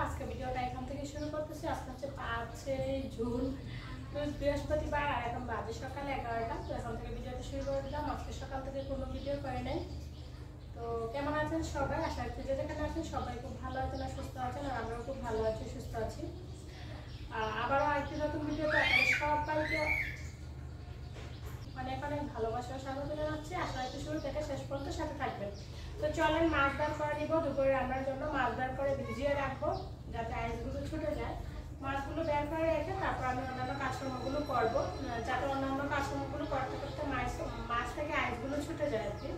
আজকে ভিডিওটা এখান থেকে শুরু করতেছি। আজকে হচ্ছে 5 জুন, বৃহস্পতিবার, আর এখন বাজে সকাল 11টা। তো এখন থেকে ভিডিওটা শুরু করে দিলাম। আজকে সকাল থেকে কোনো ভিডিও করে নাই। তো কেমন আছেন সবাই? আশা করি যে যেখানে আছেন সবাই খুব ভালো আছেন আর সুস্থ আছেন, আর আমরাও খুব ভালো আছি, সুস্থ আছি। আবারও আরেকটি নতুন ভিডিওতে আপনাদের সবাইকে অনেক অনেক ভালোবাসা স্বাগত জানাচ্ছি। আশা করি শুরু থেকে শেষ পর্যন্ত সাথে থাকবেন। তো চলেন মাছ বের করে নিব। দুপুরে রান্নার জন্য মাছ বের করে ভিজিয়ে রাখবো যাতে আইসগুলো ছুটে যায়। মাছগুলো বের করে রেখে তারপর আমি অন্যান্য কাজকর্মগুলো করবো, যাতে অন্যান্য কাজকর্মগুলো করতে করতে মাছ থেকে আইসগুলো ছুটে যায় আর কি।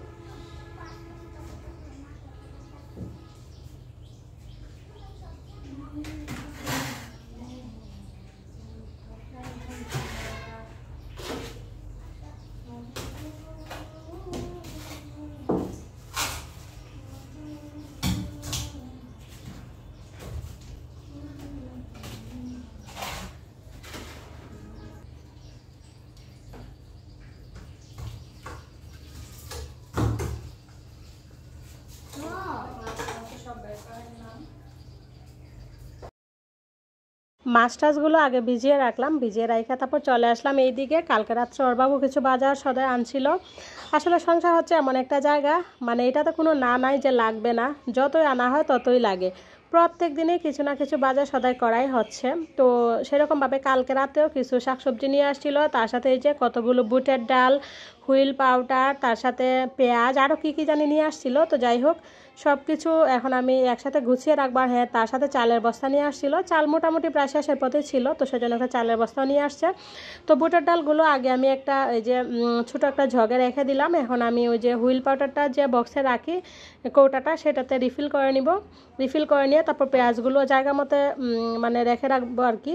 মাছ টাছগুলো আগে ভিজিয়ে রাখলাম, ভিজিয়ে রাখা তারপর চলে আসলাম এইদিকে। কালকে রাত্রে ওর বাবু কিছু বাজার সদাই আনছিল। আসলে সংসার হচ্ছে এমন একটা জায়গা, মানে এটাতে কোনো না নাই যে লাগবে না, যতই আনা হয় ততই লাগে। প্রত্যেক দিনে কিছু না কিছু বাজার সদাই করাই হচ্ছে। তো সেরকমভাবে কালকে রাতেও কিছু শাকসবজি নিয়ে আসছিল, তার সাথে এই যে কতগুলো বুটের ডাল, হুইল পাউডার, তার সাথে পেঁয়াজ, আরও কী কী জানি নিয়ে আসছিল। তো যাই হোক, সব কিছু এখন আমি একসাথে গুছিয়ে রাখবার। হ্যাঁ, তার সাথে চালের বস্তা নিয়ে আসছিল। চাল মোটামুটি প্রায় শেষের পথে ছিল, তো সেজন্য একটা চালের বস্তাও নিয়ে আসছে। তো বুটের ডালগুলো আগে আমি একটা এই যে ছোটো একটা ঝগে রেখে দিলাম। এখন আমি ওই যে হুইল পাউডারটা যে বক্সে রাখি কৌটাটা, সেটাতে রিফিল করে নিব। রিফিল করে নিয়ে তারপর পেঁয়াজগুলো জায়গা মতো মানে রেখে রাখবো আর কি,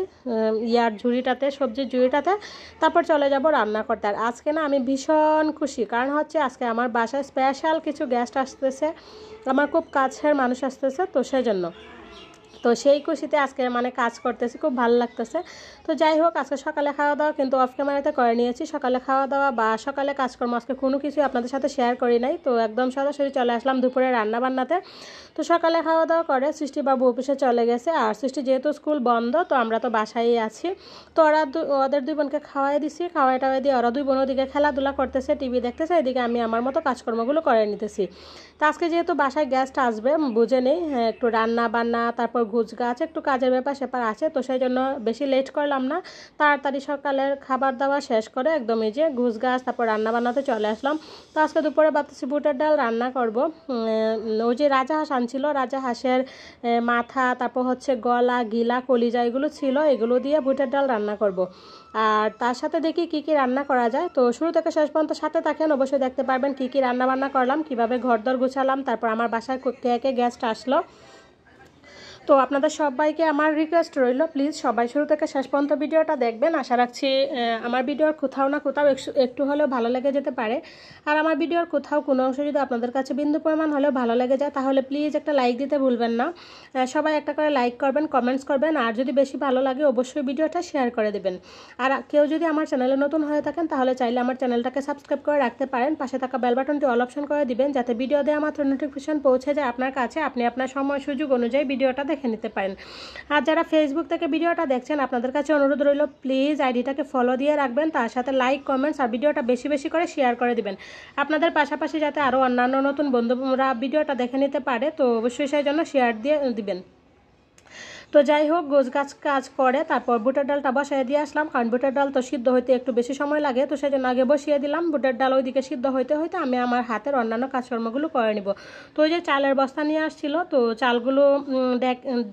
ইয়ার ঝুড়িটাতে, সবজির ঝুড়িটাতে। তারপর চলে যাব রান্না করতে। আর আজকে না আমি ভীষণ খুশি, কারণ হচ্ছে আজকে আমার বাসায় স্পেশাল কিছু গেস্ট আসতেছে, আমার খুব কাছের মানুষ আসতেছে। তো সেজন্য তো সেই খুশিতে আজকে মানে কাজ করতেছি, খুব ভালো লাগতেছে। তো যাই হোক, আজকে সকালে খাওয়া দাওয়া কিন্তু অফ ক্যামেরাতে করে নিয়েছি। সকালে খাওয়া দাওয়া বা সকালে কাজকর্ম আজকে কোনো কিছুই আপনাদের সাথে শেয়ার করি নাই। তো একদম সরাসরি চলে আসলাম দুপুরে রান্না বান্নাতে। তো সকালে খাওয়া দাওয়া করে সৃষ্টিবাবু অফিসে চলে গেছে, আর সৃষ্টি যেহেতু স্কুল বন্ধ, তো আমরা তো বাসায়ই আছি। তো ওদের দুই বোনকে খাওয়াই দিছি, খাওয়াই টাওয়াই দিয়ে ওরা দুই বোন ওদিকে খেলাধুলা করতেছে, টিভি দেখতেছে, এদিকে আমি আমার মতো কাজকর্মগুলো করে নিতেছি। তো আজকে যেহেতু বাসায় গেস্ট আসবে, বুঝে নেই, হ্যাঁ, একটু রান্না বান্না, তারপর গুছ গাছ, একটু কাজের ব্যাপার স্যাপার আছে। তো সেই জন্য বেশি লেট করলাম না, তাড়াতাড়ি সকালের খাবার দাবার শেষ করে একদম এই যে গুছ গাছ তারপর রান্না বান্নাতে চলে আসলাম। তো আজকে দুপুরে ভাবতেছি বুটের ডাল রান্না করব। ওই যে রাজাহাঁস আনছিল, রাজাহাঁসের মাথা, তারপর হচ্ছে গলা, গিলা, কলিজা এগুলো ছিল, এগুলো দিয়ে বুটের ডাল রান্না করব। আর তার সাথে দেখি কি কি রান্না করা যায়। তো শুরু থেকে শেষ পর্যন্ত সাথে থাকেন, অবশ্যই দেখতে পারবেন কি কি রান্না বান্না করলাম, কিভাবে ঘরদর গুছালাম, তারপর আমার বাসায় কে কে গেস্ট আসলো। তো আপনাদের সবাইকে আমার রিকোয়েস্ট রইল, প্লিজ সবাই শুরু থেকে শেষ পর্যন্ত ভিডিওটা দেখবেন। আশা রাখছি আমার ভিডিওর কোথাও না কোথাও একটু হলেও ভালো লেগে যেতে পারে। আর আমার ভিডিওর কোথাও কোনো অংশ যদি আপনাদের কাছে বিন্দু পরিমাণ হলেও ভালো লেগে যায়, তাহলে প্লিজ একটা লাইক দিতে ভুলবেন না। সবাই একটা করে লাইক করবেন, কমেন্টস করবেন, আর যদি বেশি ভালো লাগে অবশ্যই ভিডিওটা শেয়ার করে দেবেন। আর কেউ যদি আমার চ্যানেলে নতুন হয়ে থাকেন, তাহলে চাইলে আমার চ্যানেলটাকে সাবস্ক্রাইব করে রাখতে পারেন। পাশে থাকা বেল বাটনটি অল অপশন করে দিবেন, যাতে ভিডিও দেওয়া মাত্র নোটিফিকেশন পৌঁছে যায় আপনার কাছে, আপনি আপনার সময় সুযোগ অনুযায়ী ভিডিওটা দেখে নিতে পারেন। আর যারা ফেসবুক থেকে ভিডিওটা দেখছেন, আপনাদের কাছে অনুরোধ রইল, প্লিজ আইডিটাকে ফলো দিয়ে রাখবেন, তার সাথে লাইক, কমেন্টস আর ভিডিওটা বেশি বেশি করে শেয়ার করে দিবেন, আপনাদের পাশাপাশি যাতে আরও অন্যান্য নতুন বন্ধুরা ভিডিওটা দেখে নিতে পারে। তো অবশ্যই সেই জন্য শেয়ার দিয়ে দিবেন। তো যাই হোক, গোছ গাছ কাজ করে তারপর বুটের ডালটা বসিয়ে দিয়ে আসলাম, কারণ বুটের ডাল তো সিদ্ধ হইতে একটু বেশি সময় লাগে। তো সেই জন্য আগে বসিয়ে দিলাম। বুটের ডাল ওইদিকে সিদ্ধ হইতে হইতে আমি আমার হাতের অন্যান্য কাজকর্মগুলো করে নিব। তো ওই যে চালের বস্তা নিয়ে আসছিল, তো চালগুলো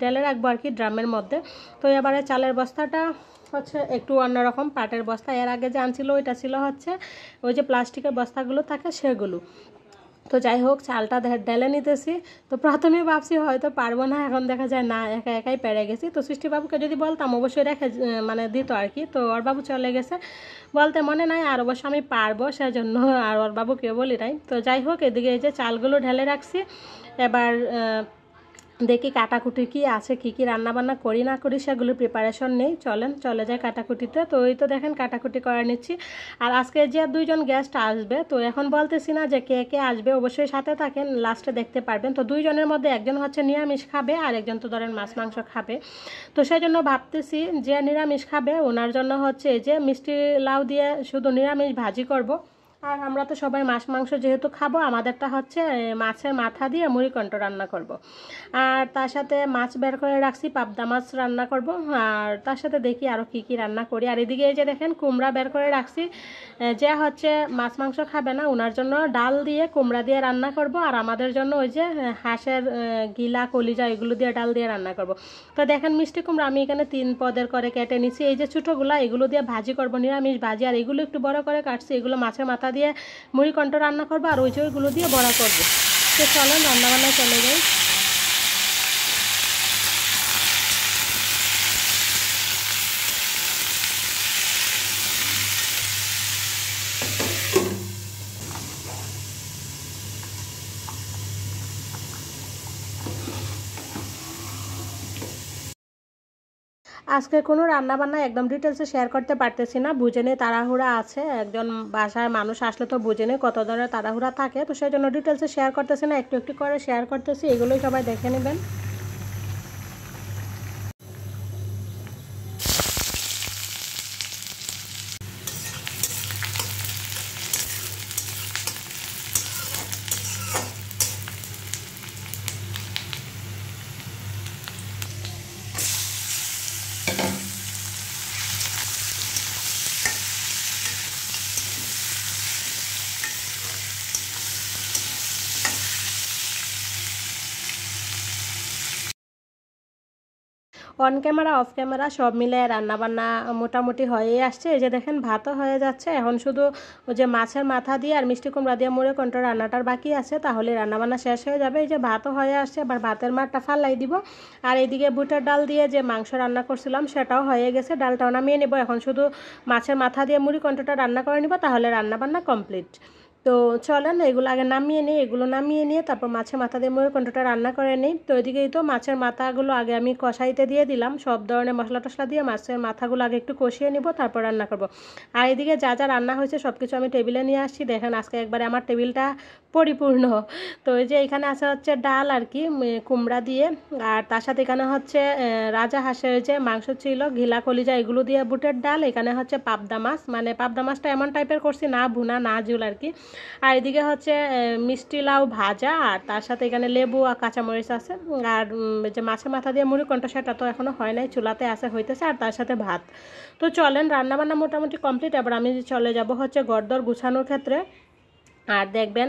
ডেলে রাখবো আর কি ড্রামের মধ্যে। তো এবারে চালের বস্তাটা হচ্ছে একটু অন্যরকম পাটের বস্তা, এর আগে যে আনছিল ওইটা ছিল হচ্ছে ওই যে প্লাস্টিকের বস্তাগুলো থাকে সেগুলো। তো যাই হোক, চালটা ঢেলে নিতেছি। তো প্রথমে ভাবছি হয়তো পারবো না, এখন দেখা যায় না, একা একাই পেরে গেছি। তো সৃষ্টিবাবুকে যদি বলতাম অবশ্যই রেখে মানে দিত আর কি। তো ওর বাবু চলে গেছে, বলতে মনে নাই, আর অবশ্য আমি পারবো, সেজন্য আর ওর বাবুকে বলি নাই। তো যাই হোক, এদিকে এই যে চালগুলো ঢেলে রাখছি। এবার দেখি কাটাকুটি কি আছে, কি কি রান্না বান্না করি না করি সেগুলোর প্রিপারেশন নেই। চলেন চলে যায় কাটাকুটিতে। তো ওই তো দেখেন কাটাকুটি করে নিচ্ছি। আর আজকে যে 2জন গেস্ট আসবে, তো এখন বলতেছি না যে কে কে আসবে, অবশ্যই সাথে থাকেন, লাস্টে দেখতে পারবেন। তো 2জনের মধ্যে একজন হচ্ছে নিরামিষ খাবে আর একজন তো ধরেন মাছ মাংস খাবে। তো সেই জন্য ভাবতেছি যে নিরামিষ খাবে ওনার জন্য হচ্ছে এই যে মিষ্টি লাউ দিয়ে শুধু নিরামিষ ভাজি করব। আর আমরা তো সবাই মাছ মাংস যেহেতু খাবো, আমাদেরটা হচ্ছে মাছের মাথা দিয়ে মুড়িঘণ্ট রান্না করব। আর তার সাথে মাছ বের করে রাখছি, পাবদা মাছ রান্না করব। আর তার সাথে দেখি আরও কি কি রান্না করি। আর এদিকে এই যে দেখেন কুমড়া বের করে রাখছি, যে হচ্ছে মাছ মাংস খাবে না ওনার জন্য ডাল দিয়ে কুমড়া দিয়ে রান্না করব। আর আমাদের জন্য ওই যে হাঁসের গিলা কলিজা এগুলো দিয়ে ডাল দিয়ে রান্না করব। তো দেখেন মিষ্টি কুমড়া আমি এখানে 3 পদের করে কেটে নিছি। এই যে ছোটোগুলা এগুলো দিয়ে ভাজি করব, নিরামিষ ভাজি। আর এগুলো একটু বড় করে কাটছি, এগুলো মাছের মাথা দিয়ে মুড়িঘণ্ট রান্না করবো। আর ওই যে ওইগুলো দিয়ে বড়া করবো। তো চলেন রান্নাবান্নায় চলে যাই। আজকে কোনো রান্নাবান্না একদম ডিটেলসে শেয়ার করতে পারতেছি না, বুঝে নেই তাড়াহুড়া আছে। একজন বাসায় মানুষ আসলে তো বুঝে নেই কত ধরনের তাড়াহুড়া থাকে। তো সেই জন্য ডিটেলসে শেয়ার করতেছি না, একটু একটু করে শেয়ার করতেছি, এগুলোই সবাই দেখে নেবেন। অন ক্যামেরা অফ ক্যামেরা সব মিলে রান্নাবান্না মোটামুটি হয়েই আসছে। এই যে দেখেন ভাতও হয়ে যাচ্ছে, এখন শুধু ওই যে মাছের মাথা দিয়ে আর মিষ্টি কুমড়া দিয়ে মুড়িঘণ্ট রান্নাটার বাকি আছে, তাহলে রান্নাবান্না শেষ হয়ে যাবে। এই যে ভাতও হয়ে আসছে, আবার ভাতের মারটা ফালাই দিব। আর এইদিকে বুটের ডাল দিয়ে যে মাংস রান্না করছিলাম সেটাও হয়ে গেছে, ডালটাও নামিয়ে নেব। এখন শুধু মাছের মাথা দিয়ে মুড়িঘণ্টটা রান্না করে নিব, তাহলে রান্নাবান্না কমপ্লিট। তো চলেন এগুলো আগে নামিয়ে নিই, এগুলো নামিয়ে নিয়ে তারপর মাছের মাথা দিয়ে মুড়িঘণ্টটা রান্না করে নিই। তো ওইদিকেই তো মাছের মাথাগুলো আগে আমি কষাইতে দিয়ে দিলাম, সব ধরনের মশলা টশলা দিয়ে মাছের মাথাগুলো আগে একটু কষিয়ে নিব, তারপর রান্না করব। আর এদিকে যা যা রান্না হয়েছে সব কিছু আমি টেবিলে নিয়ে আসছি। দেখেন আজকে একবারে আমার টেবিলটা পরিপূর্ণ। তো এই যে এখানে আছে হচ্ছে ডাল আর কি কুমড়া দিয়ে, আর তার সাথে এখানে হচ্ছে রাজা হাঁসের যে মাংস ছিল, ঘিলা কলিজা এগুলো দিয়ে বুটের ডাল। এখানে হচ্ছে পাবদা মাছ, মানে পাবদা মাছটা এমন টাইপের করছি, না ভুনা না ঝুল আর কি। আর এদিকে হচ্ছে মিষ্টি লাউ ভাজা, আর তার সাথে এখানে লেবু আর কাঁচামরিচ আছে। আর যে মাছের মাথা দিয়ে মুড়িঘণ্ট সেটা তো এখনও হয় নাই, চুলাতে আছে হইতেছে। আর তার সাথে ভাত। তো চলেন রান্নাবান্না মোটামুটি কমপ্লিট। এবার আমি চলে যাব হচ্ছে ঘরদোর গুছানোর ক্ষেত্রে। আর দেখবেন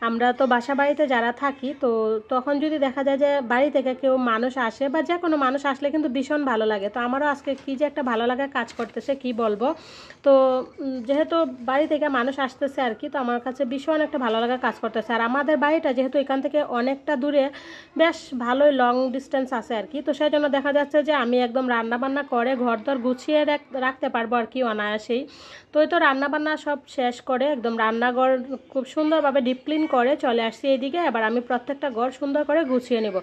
আমরা তো বাসা বাড়িতে যারা থাকি, তো তখন যদি দেখা যায় যে বাড়ি থেকে কেউ মানুষ আসে বা যে কোনো মানুষ আসলে কিন্তু ভীষণ ভালো লাগে। তো আমারও আজকে কী যে একটা ভালো লাগা কাজ করতেছে কি বলবো। তো যেহেতু বাড়ি থেকে মানুষ আসতেছে আর কি, তো আমার কাছে ভীষণ একটা ভালো লাগা কাজ করতেছে। আর আমাদের বাড়িটা যেহেতু এখান থেকে অনেকটা দূরে, বেশ ভালোই লং ডিস্টেন্স আছে আর কি। তো সেই জন্য দেখা যাচ্ছে যে আমি একদম রান্নাবান্না করে ঘরদোর গুছিয়ে রাখতে পারবো আর কি অনায়াসেই। তো এই তো রান্নাবান্না সব শেষ করে একদম রান্নাঘর খুব সুন্দরভাবে ডিপ ক্লিন করে চলে আসছি এইদিকে। এবার আমি প্রত্যেকটা ঘর সুন্দর করে গুছিয়ে নেব।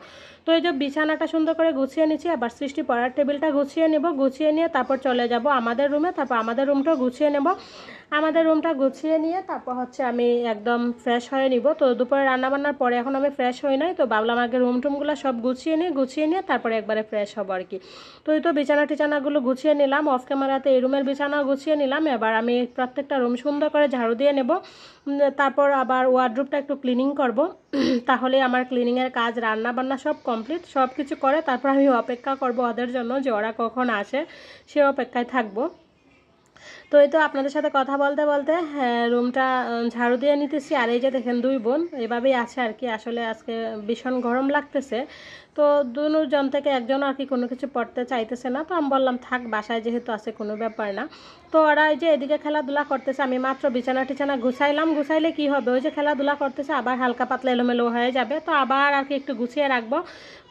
তো এই যে বিছানাটা সুন্দর করে গুছিয়ে নিচ্ছি, আবার সৃষ্টি পড়ার টেবিলটা গুছিয়ে নেব। গুছিয়ে নিয়ে তারপর চলে যাব আমাদের রুমে, তারপর আমাদের রুমটাও গুছিয়ে নেব। আমাদের রুমটা গুছিয়ে নিয়ে তারপর হচ্ছে আমি একদম ফ্রেশ হয়ে নিব। তো দুপুরে রান্নাবান্নার পরে এখন আমি ফ্রেশ হই নাই, তো ভাবলাম আগে রুম টুমগুলো সব গুছিয়ে নিয়ে তারপরে একবারে ফ্রেশ হবো আর কি। তো এই তো বিছানা টিছানাগুলো গুছিয়ে নিলাম, অফ ক্যামেরাতে এই রুমের বিছানাও গুছিয়ে নিলাম। এবার আমি প্রত্যেকটা রুম সুন্দর করে ঝাড়ু দিয়ে নেব। তারপর আবার ওয়ার্ডরোবটা একটু ক্লিনিং করব। তাহলে আমার ক্লিনিংয়ের কাজ রান্না বান্না সব কমপ্লিট। সব কিছু করে তারপর আমি অপেক্ষা করব ওদের জন্য যে ওরা কখন আসে, সে অপেক্ষায় থাকবো। তো এই তো আপনাদের সাথে কথা বলতে বলতে রুমটা ঝাড়ু দিয়ে নিতেছি। আর এই যে দেখেন 2 বোন এভাবেই আছে আর কি। আসলে আজকে ভীষণ গরম লাগতেছে, তো দুজন থেকে একজন আর কি কোনো কিছু পড়তে চাইতেছে না। তো আমি বললাম থাক, বাসায় যেহেতু আছে কোনো ব্যাপার না। তো ওরা এই যে এদিকে খেলাধুলা করতেছে, আমি মাত্র বিছানা টিছানা গুছাইলে কি হবে, ওই যে খেলাধুলা করতেছে, আবার হালকা পাতলা এলোমেলো হয়ে যাবে। তো আবার আর কি একটু গুছিয়ে রাখবো,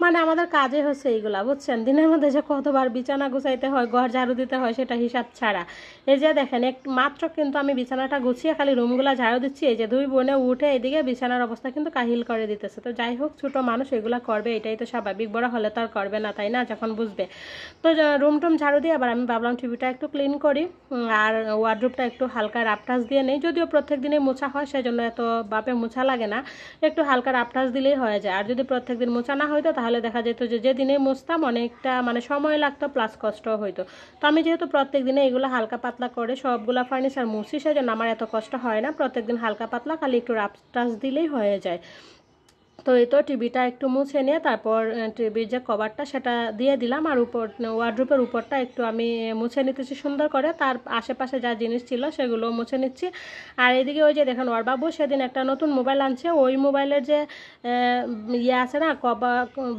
মানে আমাদের কাজে হচ্ছে এইগুলা বুঝছেন। দিনের মধ্যে যে কতবার বিছানা গুছাইতে হয়, ঘর ঝাড়ু দিতে হয়, সেটা হিসাব ছাড়া। এই যে যে দেখেন মাত্র কিন্তু আমি বিছানাটা গুছিয়ে খালি রুমগুলো ঝাড়ু দিচ্ছি, এই যে দুই বোনে উঠে এদিকে বিছানার অবস্থা কিন্তু কাহিল করে দিতেছে। তো যাই হোক, ছোটো মানুষ এগুলো করবে, এটাই তো স্বাভাবিক, বড় হলে তো আর করবে না, তাই না, যখন বুঝবে। তো রুম টুম ঝাড়ু দিয়ে আবার আমি ভাবলাম টিভিটা একটু ক্লিন করি আর ওয়ার্ডরোবটা একটু হালকা রাপটাস দিয়ে নেই। যদিও প্রত্যেক দিনই মোছা হয়, সেজন্য এত বাপে মোছা লাগে না, একটু হালকা রাপটাস দিলেই হয়ে যায়। আর যদি প্রত্যেক দিন মোছা না হইতো তাহলে দেখা যেত যে যেদিনেই মুছতাম অনেকটা মানে সময় লাগতো, প্লাস কষ্টও হইতো। তো আমি যেহেতু প্রত্যেক দিনে এগুলো হালকা পাতলা করে সবগুলা ফার্নিচার মুছি, সেজন্য আমার এত কষ্ট হয় না। প্রত্যেক দিন হালকা পাতলা খালি একটু রাপটাস দিলেই হয়ে যায়। তো এই তো টিভিটা একটু মুছে নিয়ে তারপর টিভির যে কভারটা সেটা দিয়ে দিলাম, আর ওয়ার্ড্রোপের উপরটা একটু আমি মুছে নিতেছি সুন্দর করে, তার আশেপাশে যা জিনিস ছিল সেগুলো মুছে নিচ্ছি। আর এদিকে ওই যে দেখেন ওর বাবু সেদিন একটা নতুন মোবাইল আনছে, ওই মোবাইলের যে ইয়ে আছে না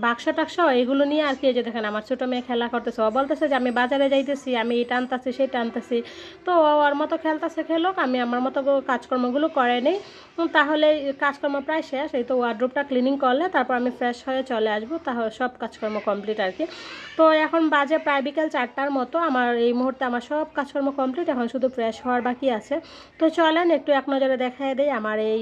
বাক্স টাক্স এগুলো নিয়ে আর কি, এই যে দেখেন আমার ছোটো মেয়ে খেলা করতেছে। ও বলতেছে যে আমি বাজারে যাইতেছি, আমি এটা আনতেছি সেটা আনতেছি। তো ও ওর মতো খেলতেছে, খেলোক, আমি আমার মতো কাজকর্মগুলো করে নিই, তাহলে কাজকর্ম প্রায় শেষ। এই তো ওয়ার্ড্রোবটা ক্লিনিং করলে তারপর আমি ফ্রেশ হয়ে চলে আসবো, তাহলে সব কাজকর্ম কমপ্লিট আর কি। তো এখন বাজে প্রায় বিকেল 4টার মতো, আমার এই মুহূর্তে আমার সব কাজকর্ম কমপ্লিট, এখন শুধু ফ্রেশ হওয়ার বাকি আছে। তো চলেন একটু এক নজরে দেখাই দেই আমার এই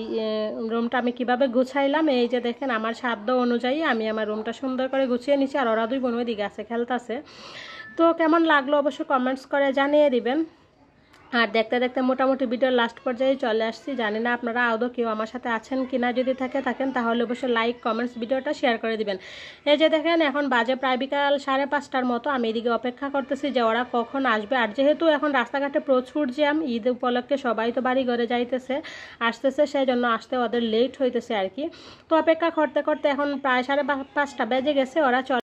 রুমটা আমি কিভাবে গুছাইলাম। এই যে দেখেন আমার সাধ্য অনুযায়ী আমি আমার রুমটা সুন্দর করে গুছিয়ে নিচ্ছি, আর ওরা দুই বোন ওই দিকে আছে খেলতেছে। তো কেমন লাগলো অবশ্যই কমেন্টস করে জানিয়ে দিবেন। আর দেখতে দেখতে মোটামুটি ভিডিওর লাস্ট পর্যায়ে চলে আসছি। জানি না আপনারা আদৌ কেউ আমার সাথে আছেন কি না, যদি থাকেন তাহলে অবশ্যই লাইক কমেন্টস ভিডিওটা শেয়ার করে দিবেন। এই যে দেখেন এখন বাজে প্রায় বিকাল 5:30টার মতো, আমি এদিকে অপেক্ষা করতেছি যে ওরা কখন আসবে। আর যেহেতু এখন রাস্তাঘাটে প্রচুর জ্যাম, ঈদ উপলক্ষে সবাই তো বাড়ি ঘরে যাইতেছে আসতেছে, সেই জন্য আসতে ওদের লেট হইতেছে আর কি। তো অপেক্ষা করতে করতে এখন প্রায় 5:30 বেজে গেছে, ওরা